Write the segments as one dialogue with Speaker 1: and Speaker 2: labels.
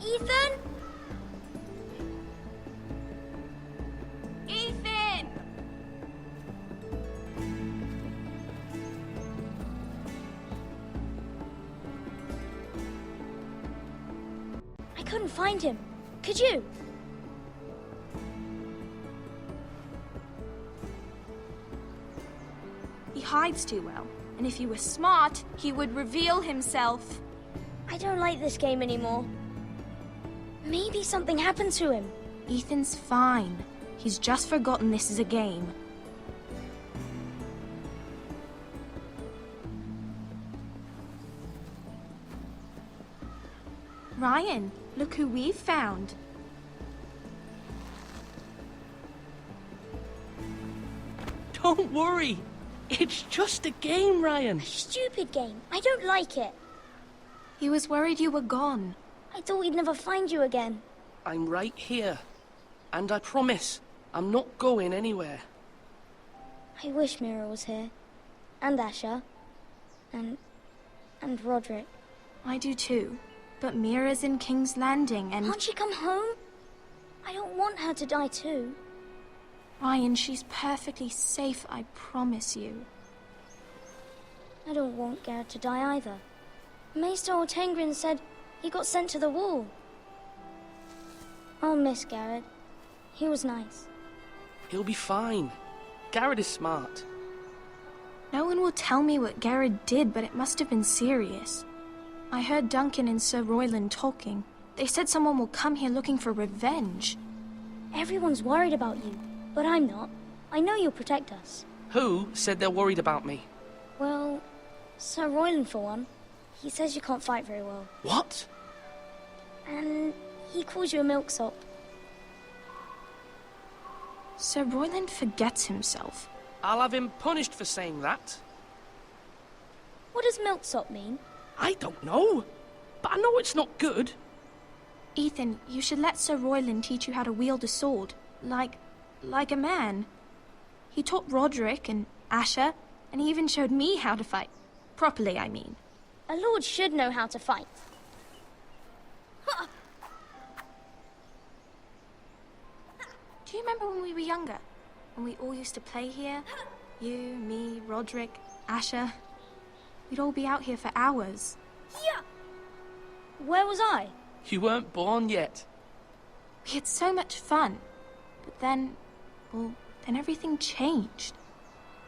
Speaker 1: Ethan? Ethan! I couldn't find him. Could you?
Speaker 2: He hides too well, and if he were smart, he would reveal himself.
Speaker 1: I don't like this game anymore. Maybe something happened to him.
Speaker 2: Ethan's fine. He's just forgotten this is a game. Ryan, look who we've found.
Speaker 3: Don't worry. It's just a game, Ryan.
Speaker 1: A stupid game. I don't like it.
Speaker 2: He was worried you were gone.
Speaker 1: I thought we'd never find you again.
Speaker 3: I'm right here. And I promise, I'm not going anywhere.
Speaker 1: I wish Mira was here. And Asher. And Roderick.
Speaker 2: I do too. But Mira's in King's Landing and...
Speaker 1: Can't she come home? I don't want her to die too.
Speaker 2: Ryan, she's perfectly safe, I promise you.
Speaker 1: I don't want Garrett to die either. Maester Ortengrin said he got sent to the wall. I'll miss Garrett. He was nice.
Speaker 3: He'll be fine. Garrett is smart.
Speaker 2: No one will tell me what Garrett did, but it must have been serious. I heard Duncan and Sir Royland talking. They said someone will come here looking for revenge.
Speaker 1: Everyone's worried about you, but I'm not. I know you'll protect us.
Speaker 3: Who said they're worried about me?
Speaker 1: Well, Sir Royland for one. He says you can't fight very well.
Speaker 3: What?
Speaker 1: And he calls you a milksop.
Speaker 2: Sir Royland forgets himself.
Speaker 3: I'll have him punished for saying that.
Speaker 1: What does milksop mean?
Speaker 3: I don't know, but I know it's not good.
Speaker 2: Ethan, you should let Sir Royland teach you how to wield a sword. Like a man. He taught Roderick and Asher, and he even showed me how to fight. Properly, I mean.
Speaker 1: A lord should know how to fight.
Speaker 2: Do you remember when we were younger? When we all used to play here? You, me, Roderick, Asher. We'd all be out here for hours.
Speaker 1: Yeah. Where was I?
Speaker 3: You weren't born yet.
Speaker 2: We had so much fun. But then, then everything changed.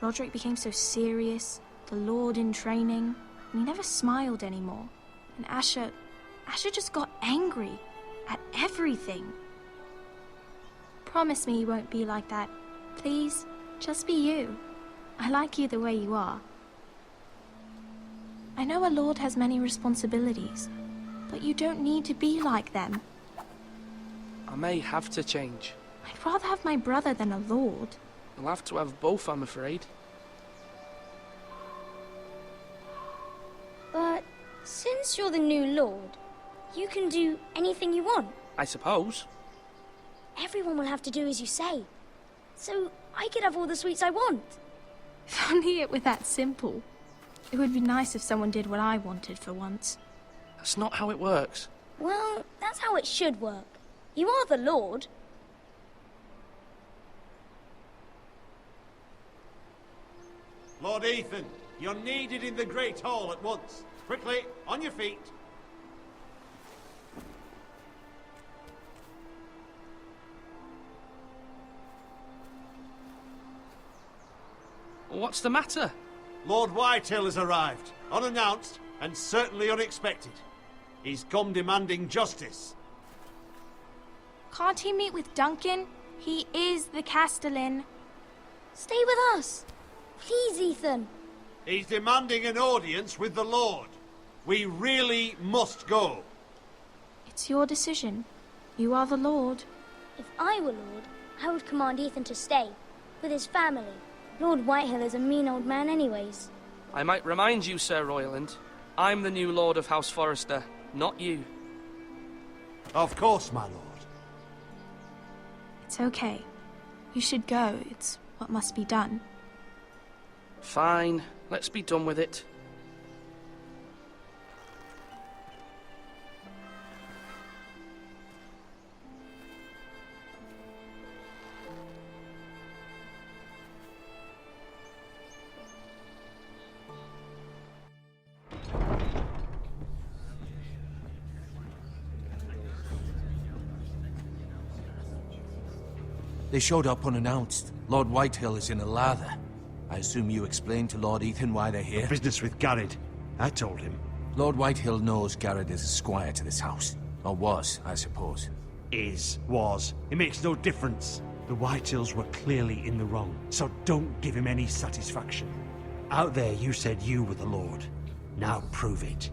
Speaker 2: Roderick became so serious, the Lord in training, and he never smiled anymore. And Asher just got angry at everything. Promise me you won't be like that. Please, just be you. I like you the way you are. I know a lord has many responsibilities, but you don't need to be like them.
Speaker 3: I may have to change.
Speaker 2: I'd rather have my brother than a lord.
Speaker 3: I'll have to have both, I'm afraid.
Speaker 1: But since you're the new lord, you can do anything you want.
Speaker 3: I suppose.
Speaker 1: Everyone will have to do as you say. So I could have all the sweets I want.
Speaker 2: If only it were that simple. It would be nice if someone did what I wanted for once.
Speaker 3: That's not how it works.
Speaker 1: Well, that's how it should work. You are the lord.
Speaker 4: Lord Ethan, you're needed in the Great Hall at once. Quickly, on your feet.
Speaker 3: What's the matter?
Speaker 4: Lord Whitehill has arrived, unannounced and certainly unexpected. He's come demanding justice.
Speaker 2: Can't he meet with Duncan? He is the Castellan.
Speaker 1: Stay with us. Please, Ethan.
Speaker 4: He's demanding an audience with the Lord. We really must go.
Speaker 2: It's your decision. You are the Lord.
Speaker 1: If I were lord, I would command Ethan to stay, with his family. Lord Whitehill is a mean old man anyways.
Speaker 3: I might remind you, Sir Royland, I'm the new Lord of House Forrester, not you.
Speaker 4: Of course, my lord.
Speaker 2: It's okay. You should go. It's what must be done.
Speaker 3: Fine, let's be done with it.
Speaker 5: They showed up unannounced. Lord Whitehill is in a lather. I assume you explained to Lord Ethan why they're here?
Speaker 4: Business with Garrett. I told him.
Speaker 5: Lord Whitehill knows Garrett is a squire to this house. Or was, I suppose.
Speaker 4: Was. It makes no difference. The Whitehills were clearly in the wrong, so don't give him any satisfaction. Out there you said you were the Lord. Now prove it.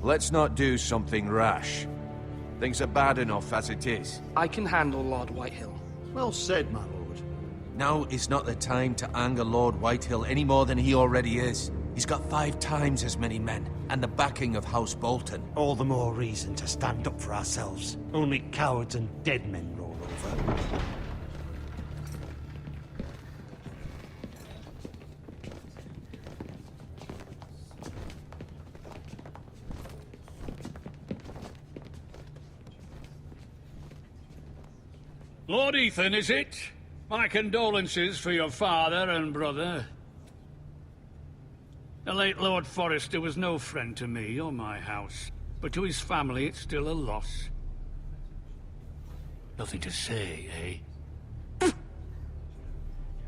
Speaker 5: Let's not do something rash. Things are bad enough as it is.
Speaker 3: I can handle Lord Whitehill.
Speaker 4: Well said, my lord.
Speaker 5: Now is not the time to anger Lord Whitehill any more than he already is. He's got 5 times as many men, and the backing of House Bolton.
Speaker 4: All the more reason to stand up for ourselves. Only cowards and dead men roll over.
Speaker 6: Lord Ethan, is it? My condolences for your father and brother. The late Lord Forrester was no friend to me or my house, but to his family it's still a loss. Nothing to say, eh?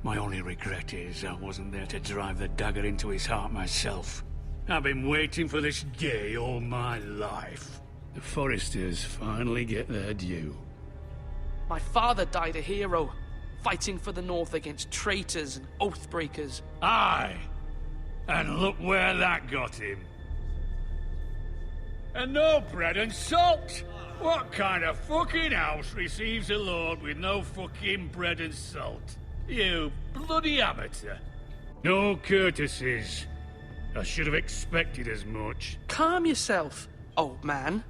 Speaker 6: My only regret is I wasn't there to drive the dagger into his heart myself. I've been waiting for this day all my life. The Forresters finally get their due.
Speaker 3: My father died a hero, fighting for the North against traitors and oath-breakers.
Speaker 6: Aye! And look where that got him. And no bread and salt! What kind of fucking house receives a lord with no fucking bread and salt? You bloody amateur. No courtesies. I should have expected as much.
Speaker 3: Calm yourself, old man.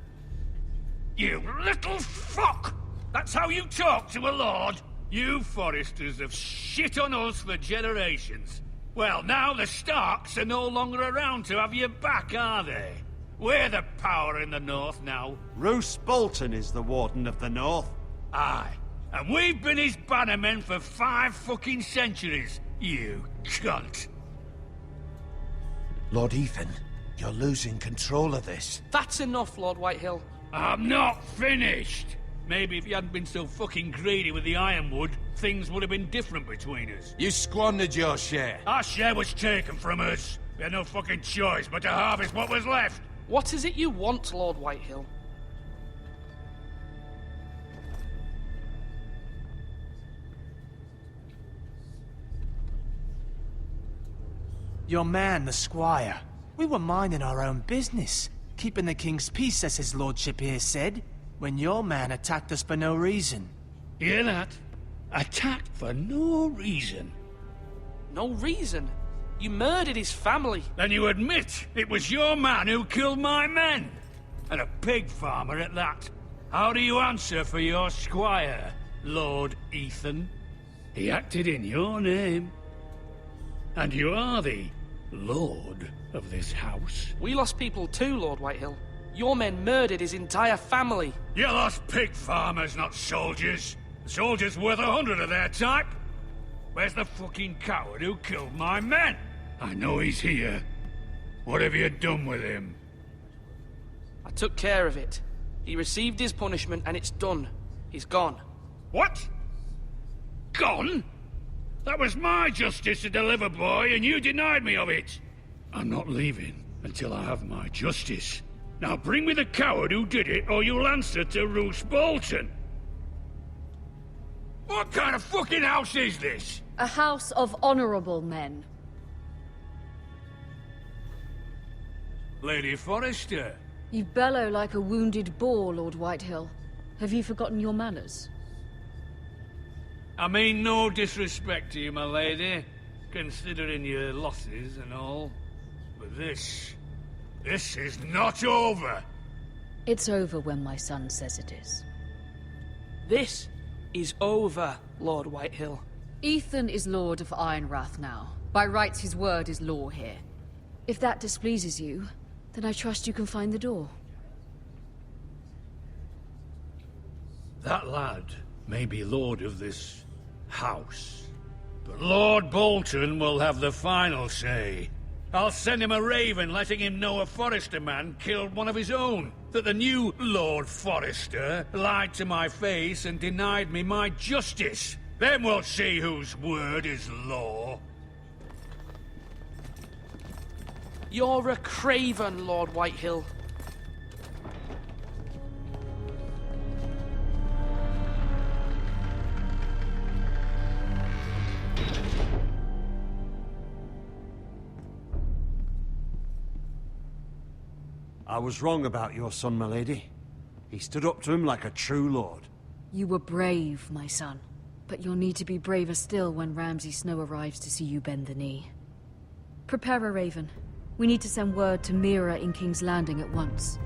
Speaker 6: You little fuck! That's how you talk to a lord? You Forresters have shit on us for generations. Well, now the Starks are no longer around to have your back, are they? We're the power in the North now.
Speaker 4: Roose Bolton is the Warden of the North.
Speaker 6: Aye. And we've been his bannermen for 5 fucking centuries, you cunt.
Speaker 5: Lord Ethan, you're losing control of this.
Speaker 3: That's enough, Lord Whitehill.
Speaker 6: I'm not finished. Maybe if you hadn't been so fucking greedy with the ironwood, things would have been different between us.
Speaker 5: You squandered your share.
Speaker 6: Our share was taken from us. We had no fucking choice but to harvest what was left.
Speaker 3: What is it you want, Lord Whitehill?
Speaker 7: Your man, the squire. We were minding our own business, keeping the king's peace, as his lordship here said, when your man attacked us for no reason.
Speaker 6: Hear that? Attacked for no reason.
Speaker 3: No reason? You murdered his family.
Speaker 6: Then you admit it was your man who killed my men. And a pig farmer at that. How do you answer for your squire, Lord Ethan? He acted in your name. And you are the lord of this house.
Speaker 3: We lost people too, Lord Whitehill. Your men murdered his entire family.
Speaker 6: You lost pig farmers, not soldiers. The soldiers worth 100 of their type. Where's the fucking coward who killed my men? I know he's here. What have you done with him?
Speaker 3: I took care of it. He received his punishment and it's done. He's gone.
Speaker 6: What? Gone? That was my justice to deliver, boy, and you denied me of it. I'm not leaving until I have my justice. Now bring me the coward who did it, or you'll answer to Roose Bolton. What kind of fucking house is this?
Speaker 8: A house of honorable men.
Speaker 6: Lady Forrester.
Speaker 8: You bellow like a wounded boar, Lord Whitehill. Have you forgotten your manners?
Speaker 6: I mean no disrespect to you, my lady, considering your losses and all. But this is not over.
Speaker 8: It's over when my son says it is.
Speaker 3: This is over, Lord Whitehill.
Speaker 8: Ethan is Lord of Ironrath now. By rights, his word is law here. If that displeases you, then I trust you can find the door.
Speaker 6: That lad may be lord of this house, but Lord Bolton will have the final say. I'll send him a raven letting him know a Forrester man killed one of his own. That the new Lord Forrester lied to my face and denied me my justice. Then we'll see whose word is law.
Speaker 3: You're a craven, Lord Whitehill.
Speaker 4: I was wrong about your son, my lady. He stood up to him like a true lord.
Speaker 8: You were brave, my son. But you'll need to be braver still when Ramsay Snow arrives to see you bend the knee. Prepare a raven. We need to send word to Mira in King's Landing at once.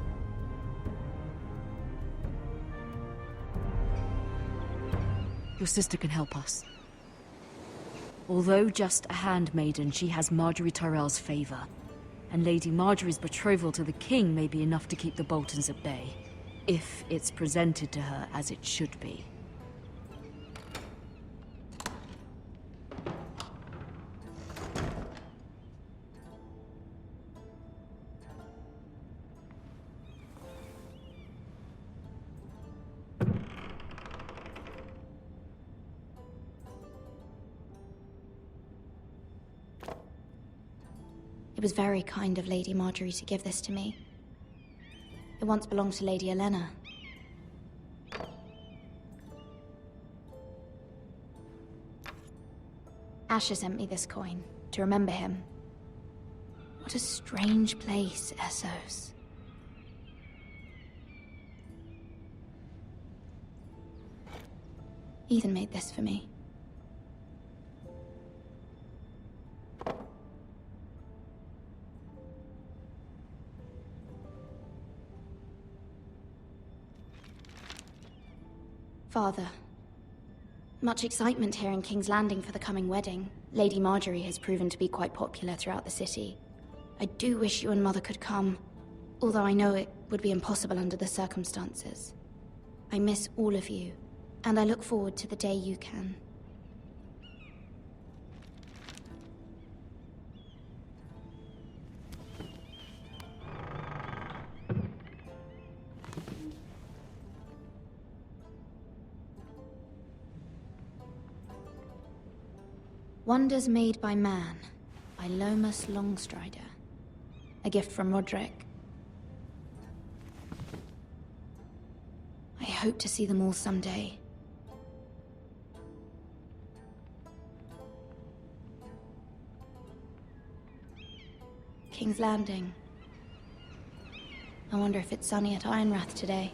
Speaker 8: Your sister can help us. Although just a handmaiden, she has Marjorie Tyrell's favor. And Lady Marjorie's betrothal to the king may be enough to keep the Boltons at bay. If it's presented to her as it should be.
Speaker 9: It was very kind of Lady Marjorie to give this to me. It once belonged to Lady Elena. Asher sent me this coin, to remember him. What a strange place, Essos. Ethan made this for me. Father, much excitement here in King's Landing for the coming wedding. Lady Marjorie has proven to be quite popular throughout the city. I do wish you and Mother could come, although I know it would be impossible under the circumstances. I miss all of you, and I look forward to the day you can. Wonders Made by Man, by Lomas Longstrider. A gift from Roderick. I hope to see them all someday. King's Landing. I wonder if it's sunny at Ironrath today.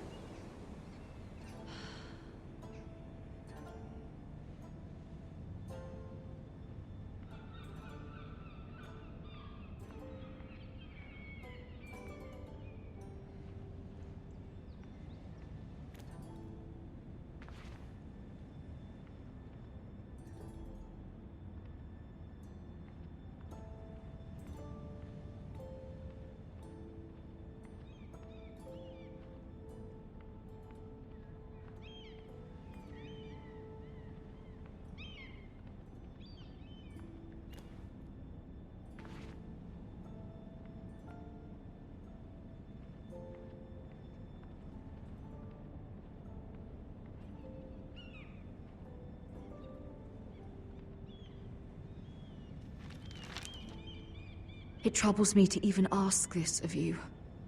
Speaker 8: It troubles me to even ask this of you,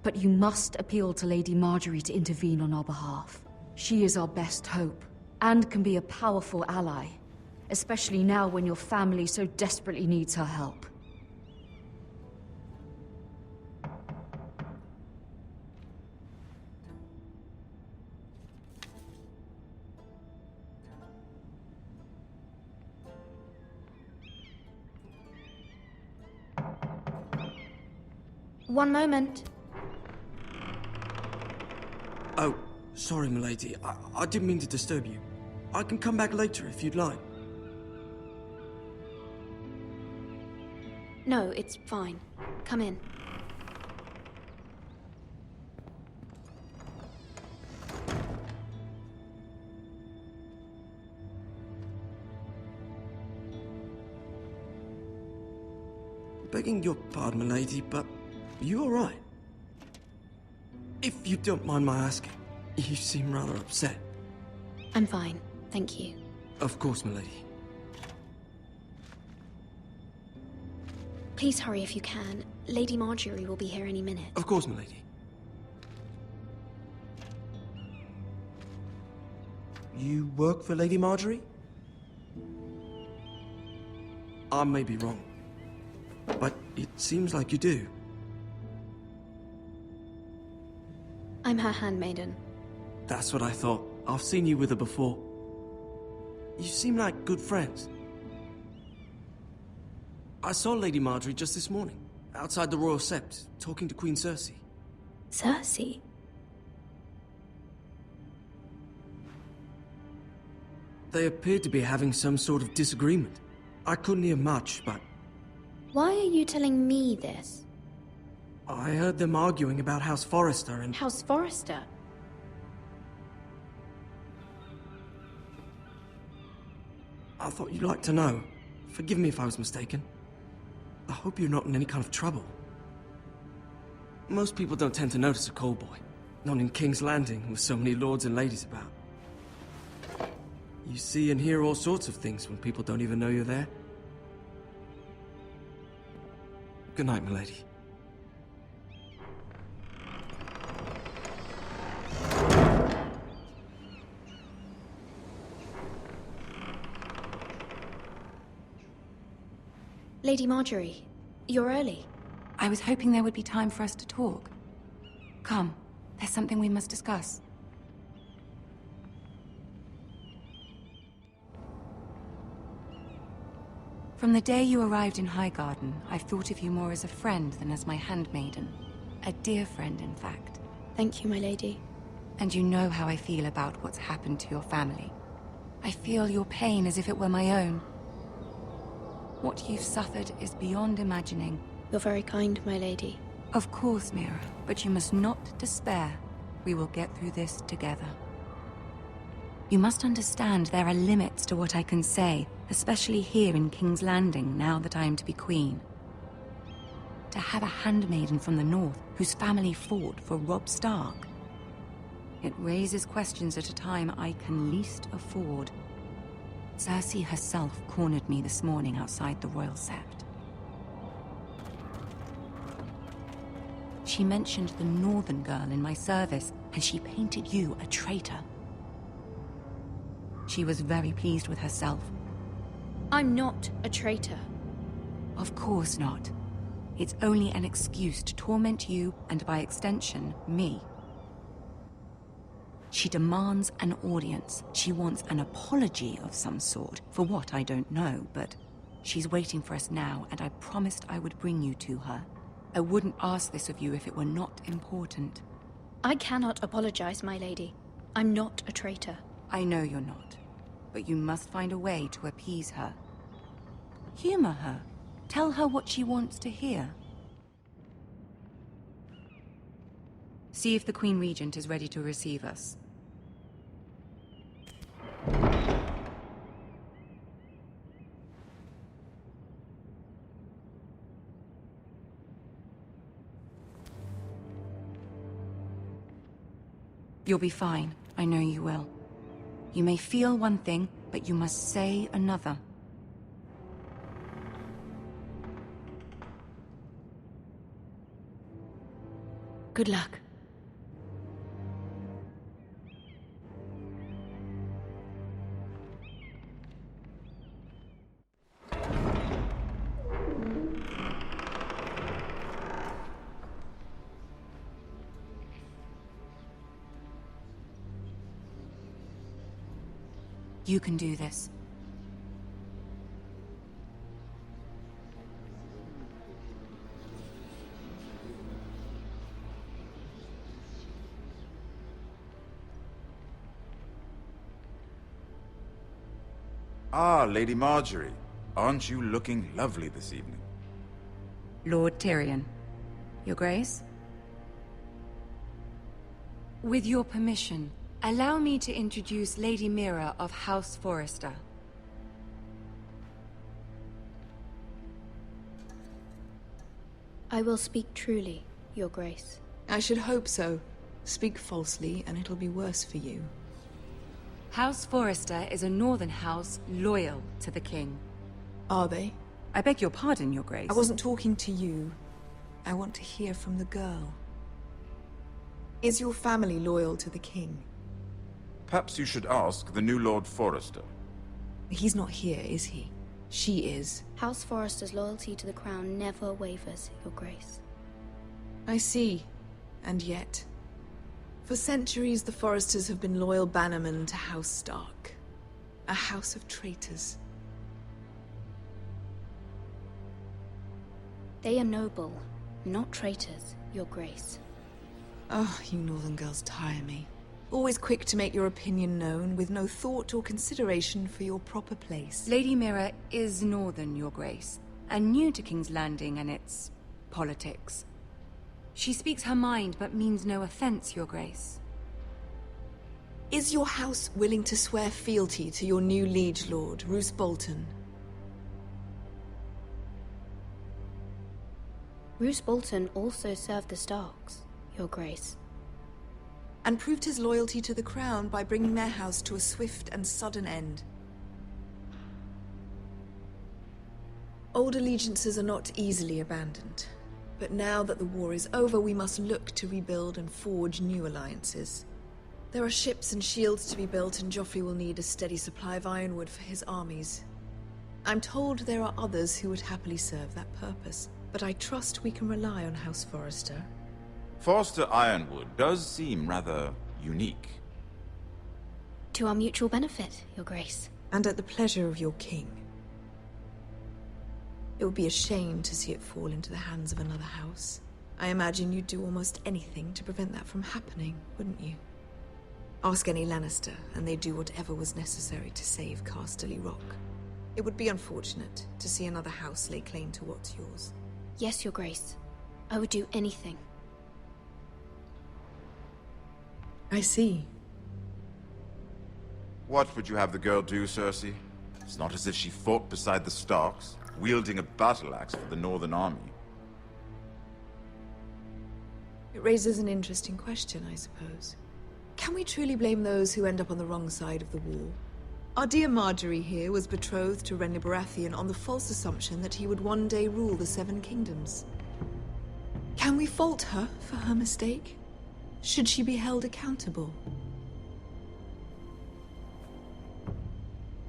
Speaker 8: but you must appeal to Lady Marjorie to intervene on our behalf. She is our best hope, and can be a powerful ally, especially now when your family so desperately needs her help.
Speaker 9: One moment.
Speaker 10: Oh, sorry, milady. I didn't mean to disturb you. I can come back later if you'd like.
Speaker 9: No, it's fine. Come in.
Speaker 10: Begging your pardon, milady, but you all right? If you don't mind my asking, you seem rather upset.
Speaker 9: I'm fine, thank you.
Speaker 10: Of course, milady.
Speaker 9: Please hurry if you can. Lady Marjorie will be here any minute.
Speaker 10: Of course, milady. You work for Lady Marjorie? I may be wrong, but it seems like you do.
Speaker 9: I'm her handmaiden.
Speaker 10: That's what I thought. I've seen you with her before. You seem like good friends. I saw Lady Marjorie just this morning, outside the Royal Sept, talking to Queen Cersei.
Speaker 9: Cersei?
Speaker 10: They appeared to be having some sort of disagreement. I couldn't hear much, but
Speaker 9: Why are you telling me this?
Speaker 10: I heard them arguing about House Forrester and...
Speaker 9: House Forrester?
Speaker 10: I thought you'd like to know. Forgive me if I was mistaken. I hope you're not in any kind of trouble. Most people don't tend to notice a call boy. Not in King's Landing with so many lords and ladies about. You see and hear all sorts of things when people don't even know you're there. Good night, milady.
Speaker 9: Lady Marjorie, you're early.
Speaker 11: I was hoping there would be time for us to talk. Come, there's something we must discuss. From the day you arrived in Highgarden, I've thought of you more as a friend than as my handmaiden. A dear friend, in fact.
Speaker 9: Thank you, my lady.
Speaker 11: And you know how I feel about what's happened to your family. I feel your pain as if it were my own. What you've suffered is beyond imagining.
Speaker 9: You're very kind, my lady.
Speaker 11: Of course, Mira, but you must not despair. We will get through this together. You must understand there are limits to what I can say, especially here in King's Landing, now that I am to be queen. To have a handmaiden from the north, whose family fought for Robb Stark. It raises questions at a time I can least afford. Cersei herself cornered me this morning outside the Royal Sept. She mentioned the northern girl in my service, and she painted you a traitor. She was very pleased with herself.
Speaker 9: I'm not a traitor.
Speaker 11: Of course not. It's only an excuse to torment you, and by extension, me. She demands an audience. She wants an apology of some sort, for what I don't know, but she's waiting for us now, and I promised I would bring you to her. I wouldn't ask this of you if it were not important.
Speaker 9: I cannot apologize, my lady. I'm not a traitor.
Speaker 11: I know you're not, but you must find a way to appease her. Humor her. Tell her what she wants to hear. See if the Queen Regent is ready to receive us. You'll be fine. I know you will. You may feel one thing, but you must say another.
Speaker 9: Good luck.
Speaker 11: You can do this.
Speaker 12: Ah, Lady Marjorie. Aren't you looking lovely this evening?
Speaker 11: Lord Tyrion. Your Grace? With your permission, allow me to introduce Lady Mira of House Forrester.
Speaker 9: I will speak truly, Your Grace.
Speaker 13: I should hope so. Speak falsely, and it'll be worse for you.
Speaker 11: House Forrester is a northern house loyal to the king.
Speaker 13: Are they?
Speaker 11: I beg your pardon, Your Grace.
Speaker 13: I wasn't talking to you. I want to hear from the girl. Is your family loyal to the king?
Speaker 12: Perhaps you should ask the new Lord Forrester.
Speaker 13: He's not here, is he? She is.
Speaker 9: House Forrester's loyalty to the crown never wavers, Your Grace.
Speaker 13: I see. And yet... For centuries, the Forresters have been loyal bannermen to House Stark. A house of traitors.
Speaker 9: They are noble, not traitors, Your Grace.
Speaker 13: Oh, you northern girls tire me. Always quick to make your opinion known, with no thought or consideration for your proper place.
Speaker 11: Lady Mira is northern, Your Grace, and new to King's Landing and its politics. She speaks her mind, but means no offense, Your Grace.
Speaker 13: Is your house willing to swear fealty to your new liege lord, Roose Bolton?
Speaker 9: Roose Bolton also served the Starks, Your Grace.
Speaker 13: And proved his loyalty to the crown by bringing their house to a swift and sudden end. Old allegiances are not easily abandoned. But now that the war is over, we must look to rebuild and forge new alliances. There are ships and shields to be built, and Joffrey will need a steady supply of ironwood for his armies. I'm told there are others who would happily serve that purpose, but I trust we can rely on House Forrester.
Speaker 12: Forrester Ironwood does seem rather unique.
Speaker 9: To our mutual benefit, Your Grace.
Speaker 13: And at the pleasure of your king. It would be a shame to see it fall into the hands of another house. I imagine you'd do almost anything to prevent that from happening, wouldn't you? Ask any Lannister, and they'd do whatever was necessary to save Casterly Rock. It would be unfortunate to see another house lay claim to what's yours.
Speaker 9: Yes, Your Grace. I would do anything.
Speaker 13: I see.
Speaker 12: What would you have the girl do, Cersei? It's not as if she fought beside the Starks, wielding a battle axe for the Northern Army.
Speaker 13: It raises an interesting question, I suppose. Can we truly blame those who end up on the wrong side of the wall? Our dear Marjorie here was betrothed to Renly Baratheon on the false assumption that he would one day rule the Seven Kingdoms. Can we fault her for her mistake? Should she be held accountable?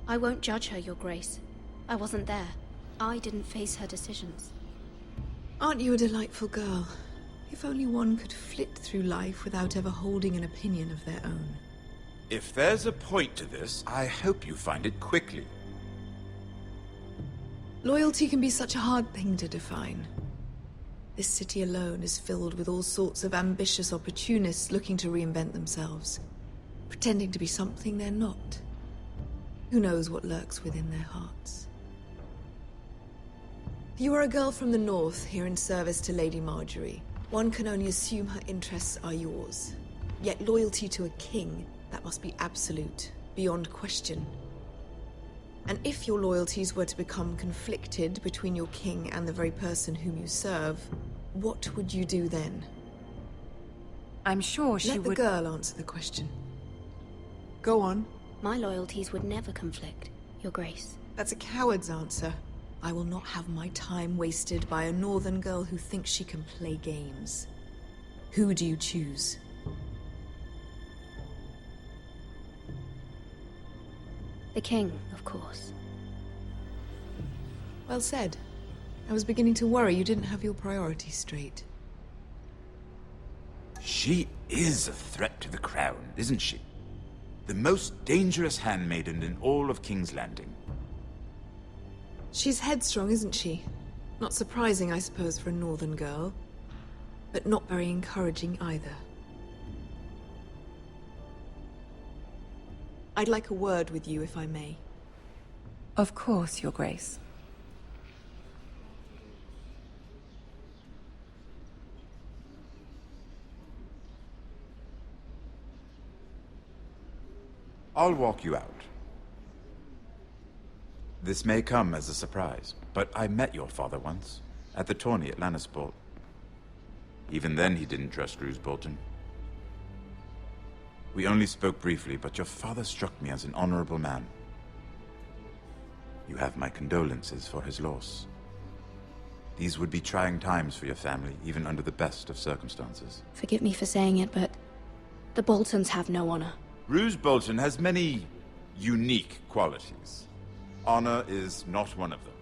Speaker 9: I won't judge her, Your Grace. I wasn't there. I didn't face her decisions.
Speaker 13: Aren't you a delightful girl? If only one could flit through life without ever holding an opinion of their own.
Speaker 12: If there's a point to this, I hope you find it quickly.
Speaker 13: Loyalty can be such a hard thing to define. This city alone is filled with all sorts of ambitious opportunists looking to reinvent themselves, pretending to be something they're not. Who knows what lurks within their hearts? You are a girl from the north, here in service to Lady Marjorie. One can only assume her interests are yours. Yet loyalty to a king, that must be absolute, beyond question. And if your loyalties were to become conflicted between your king and the very person whom you serve, what would you do then?
Speaker 11: I'm sure she would...
Speaker 13: Let the girl answer the question. Go on.
Speaker 9: My loyalties would never conflict, Your Grace.
Speaker 13: That's a coward's answer. I will not have my time wasted by a northern girl who thinks she can play games. Who do you choose?
Speaker 9: The king, of course.
Speaker 13: Well said. I was beginning to worry you didn't have your priorities straight.
Speaker 12: She is a threat to the crown, isn't she? The most dangerous handmaiden in all of King's Landing.
Speaker 13: She's headstrong, isn't she? Not surprising, I suppose, for a northern girl. But not very encouraging either. I'd like a word with you, if I may.
Speaker 11: Of course, Your Grace.
Speaker 12: I'll walk you out. This may come as a surprise, but I met your father once, at the tourney at Lannisport. Even then he didn't trust Roose Bolton. We only spoke briefly, but your father struck me as an honorable man. You have my condolences for his loss. These would be trying times for your family, even under the best of circumstances.
Speaker 9: Forgive me for saying it, but the Boltons have no honor.
Speaker 12: Roose Bolton has many unique qualities. Honor is not one of them.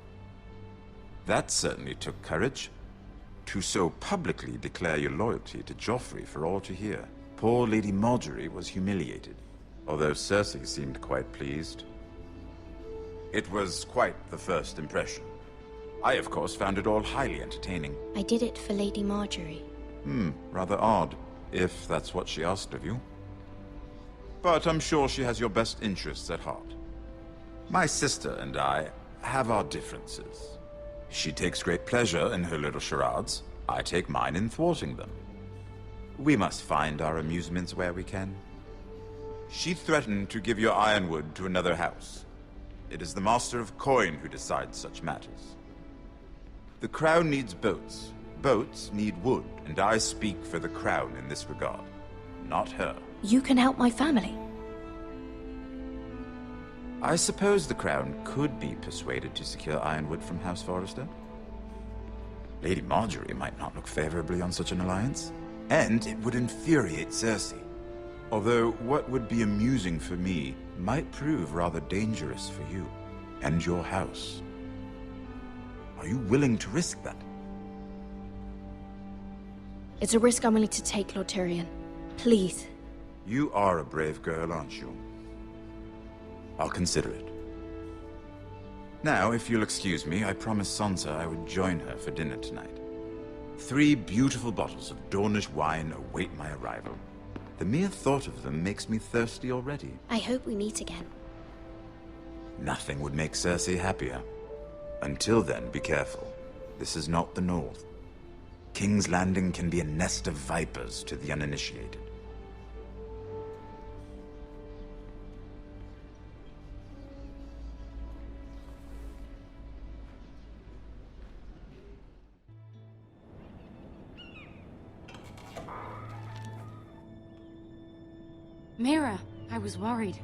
Speaker 12: That certainly took courage. To so publicly declare your loyalty to Joffrey for all to hear. Poor Lady Margaery was humiliated, although Cersei seemed quite pleased. It was quite the first impression. I, of course, found it all highly entertaining.
Speaker 9: I did it for Lady Margaery.
Speaker 12: Rather odd, if that's what she asked of you. But I'm sure she has your best interests at heart. My sister and I have our differences. She takes great pleasure in her little charades. I take mine in thwarting them. We must find our amusements where we can. She threatened to give your ironwood to another house. It is the Master of Coin who decides such matters. The Crown needs boats. Boats need wood, and I speak for the Crown in this regard, not her.
Speaker 9: You can help my family.
Speaker 12: I suppose the Crown could be persuaded to secure ironwood from House Forrester. Lady Margaery might not look favorably on such an alliance, and it would infuriate Cersei. Although what would be amusing for me might prove rather dangerous for you and your house. Are you willing to risk that?
Speaker 9: It's a risk I'm willing to take, Lord Tyrion. Please.
Speaker 12: You are a brave girl, aren't you? I'll consider it. Now, if you'll excuse me, I promised Sansa I would join her for dinner tonight. 3 beautiful bottles of Dornish wine await my arrival. The mere thought of them makes me thirsty already.
Speaker 9: I hope we meet again.
Speaker 12: Nothing would make Cersei happier. Until then, be careful. This is not the North. King's Landing can be a nest of vipers to the uninitiated.
Speaker 8: Mira, I was worried.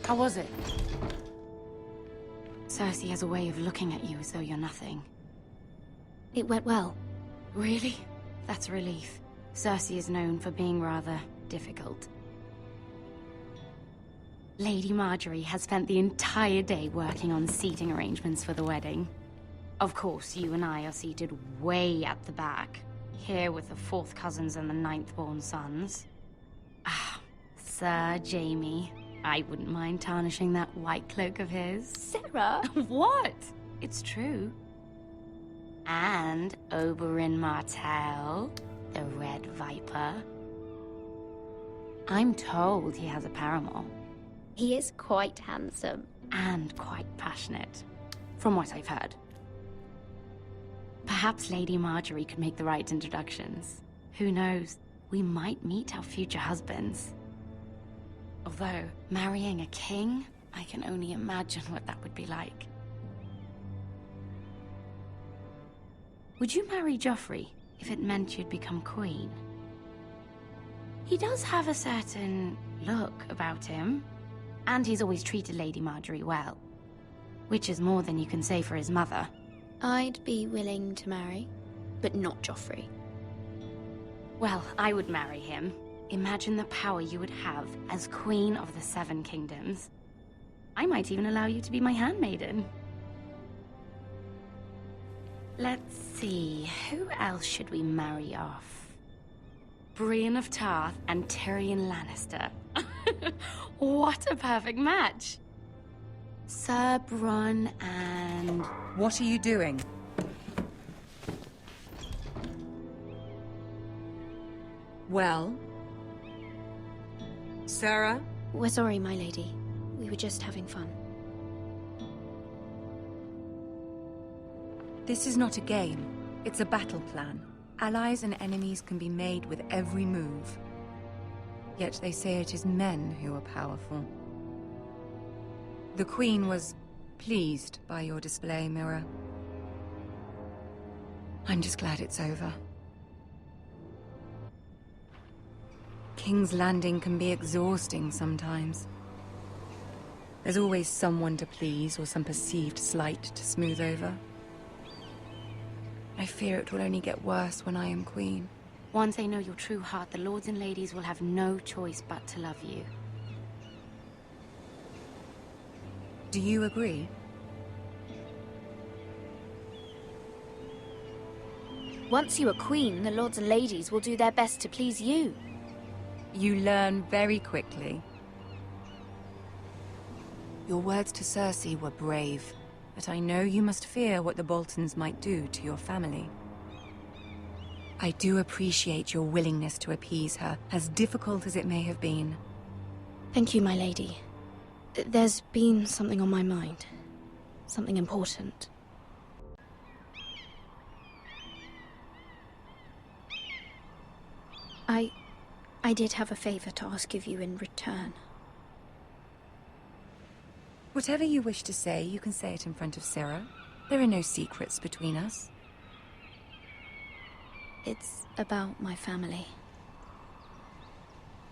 Speaker 8: How was it? Cersei has a way of looking at you as though you're nothing.
Speaker 9: It went well.
Speaker 8: Really? That's a relief. Cersei is known for being rather difficult. Lady Margaery has spent the entire day working on seating arrangements for the wedding. Of course, you and I are seated way at the back, here with the 4th cousins and the 9th-born sons. Ah, Sir Jaime. I wouldn't mind tarnishing that white cloak of his.
Speaker 9: Sarah!
Speaker 8: What? It's true. And Oberyn Martell, the Red Viper. I'm told he has a paramour.
Speaker 9: He is quite handsome.
Speaker 8: And quite passionate, from what I've heard. Perhaps Lady Margaery could make the right introductions. Who knows? We might meet our future husbands. Although, marrying a king, I can only imagine what that would be like. Would you marry Joffrey if it meant you'd become queen? He does have a certain look about him, and he's always treated Lady Margaery well. Which is more than you can say for his mother.
Speaker 9: I'd be willing to marry, but not Joffrey.
Speaker 8: Well, I would marry him. Imagine the power you would have as Queen of the 7 Kingdoms. I might even allow you to be my handmaiden. Let's see, who else should we marry off? Brienne of Tarth and Tyrion Lannister. What a perfect match! Sir Bronn and...
Speaker 11: What are you doing? Well? Sarah?
Speaker 9: We're sorry, my lady. We were just having fun.
Speaker 11: This is not a game. It's a battle plan. Allies and enemies can be made with every move. Yet they say it is men who are powerful. The Queen was pleased by your display, Mira. I'm just glad it's over. King's Landing can be exhausting sometimes. There's always someone to please or some perceived slight to smooth over. I fear it will only get worse when I am queen.
Speaker 9: Once they know your true heart, the lords and ladies will have no choice but to love you.
Speaker 11: Do you agree?
Speaker 1: Once you are queen, the lords and ladies will do their best to please you.
Speaker 11: You learn very quickly. Your words to Cersei were brave, but I know you must fear what the Boltons might do to your family. I do appreciate your willingness to appease her, as difficult as it may have been.
Speaker 9: Thank you, my lady. There's been something on my mind. Something important. I did have a favor to ask of you in return.
Speaker 11: Whatever you wish to say, you can say it in front of Sarah. There are no secrets between us.
Speaker 9: It's about my family.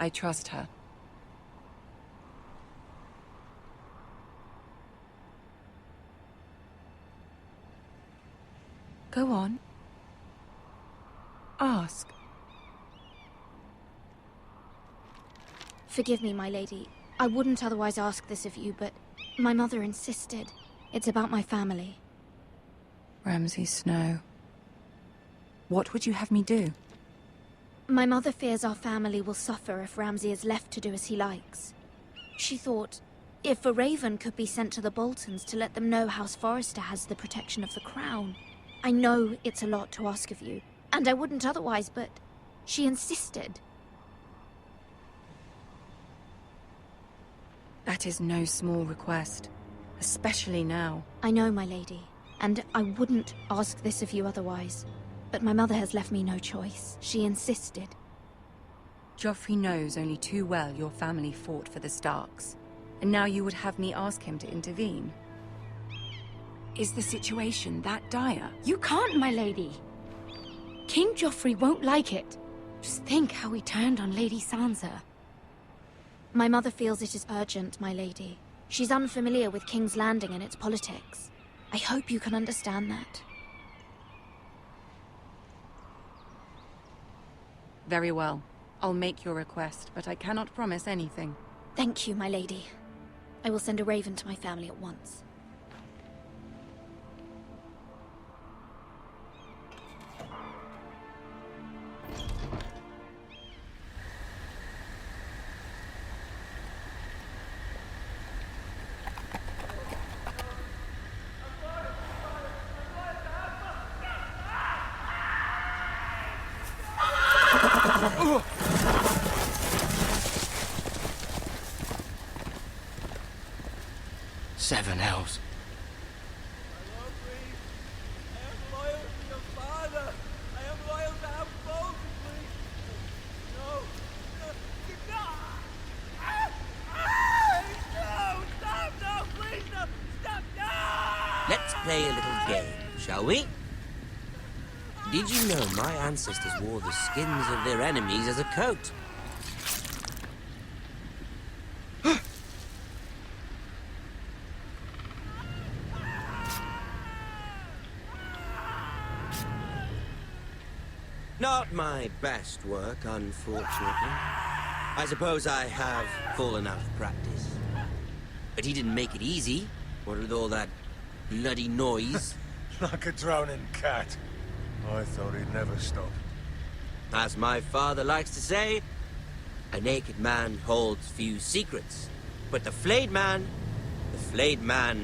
Speaker 11: I trust her. Go on. Ask.
Speaker 9: Forgive me, my lady. I wouldn't otherwise ask this of you, but my mother insisted. It's about my family.
Speaker 11: Ramsay Snow. What would you have me do?
Speaker 9: My mother fears our family will suffer if Ramsay is left to do as he likes. She thought, if a raven could be sent to the Boltons to let them know House Forrester has the protection of the crown. I know it's a lot to ask of you, and I wouldn't otherwise, but she insisted.
Speaker 11: That is no small request, especially now.
Speaker 9: I know, my lady, and I wouldn't ask this of you otherwise. But my mother has left me no choice. She insisted.
Speaker 11: Joffrey knows only too well your family fought for the Starks, and now you would have me ask him to intervene. Is the situation that dire?
Speaker 9: You can't, my lady. King Joffrey won't like it. Just think how he turned on Lady Sansa. My mother feels it is urgent, my lady. She's unfamiliar with King's Landing and its politics. I hope you can understand that.
Speaker 11: Very well. I'll make your request, but I cannot promise anything.
Speaker 9: Thank you, my lady. I will send a raven to my family at once.
Speaker 10: Seven hells.
Speaker 14: Let's play a little game, shall we? Did you know my ancestors wore the skins of their enemies as a coat? Not my best work, unfortunately. I suppose I have fallen out of practice. But he didn't make it easy, what with all that bloody noise.
Speaker 15: Like a drowning cat. I thought he'd never stop.
Speaker 14: As my father likes to say, a naked man holds few secrets. But the flayed man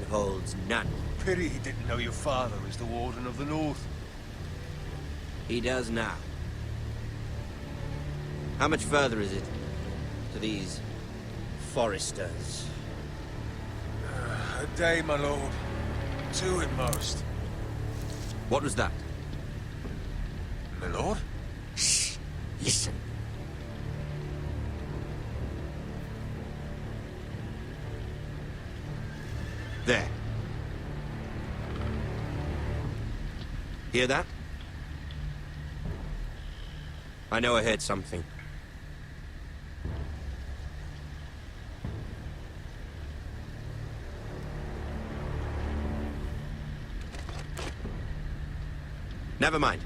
Speaker 14: holds none.
Speaker 15: Pity he didn't know your father is the Warden of the North.
Speaker 14: He does now. How much further is it to these foresters?
Speaker 15: A day, my lord. 2 at most.
Speaker 14: What was that?
Speaker 15: My lord?
Speaker 14: Shh! Listen. There. Hear that? I know I heard something. Never mind.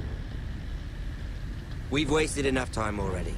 Speaker 14: We've wasted enough time already.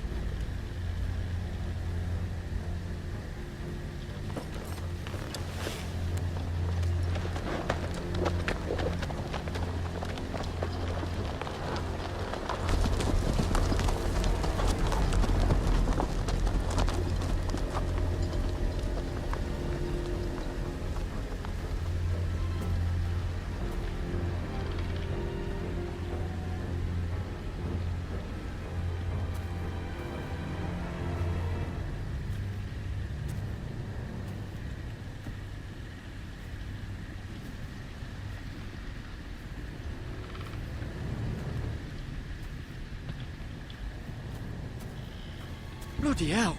Speaker 10: Bloody hell.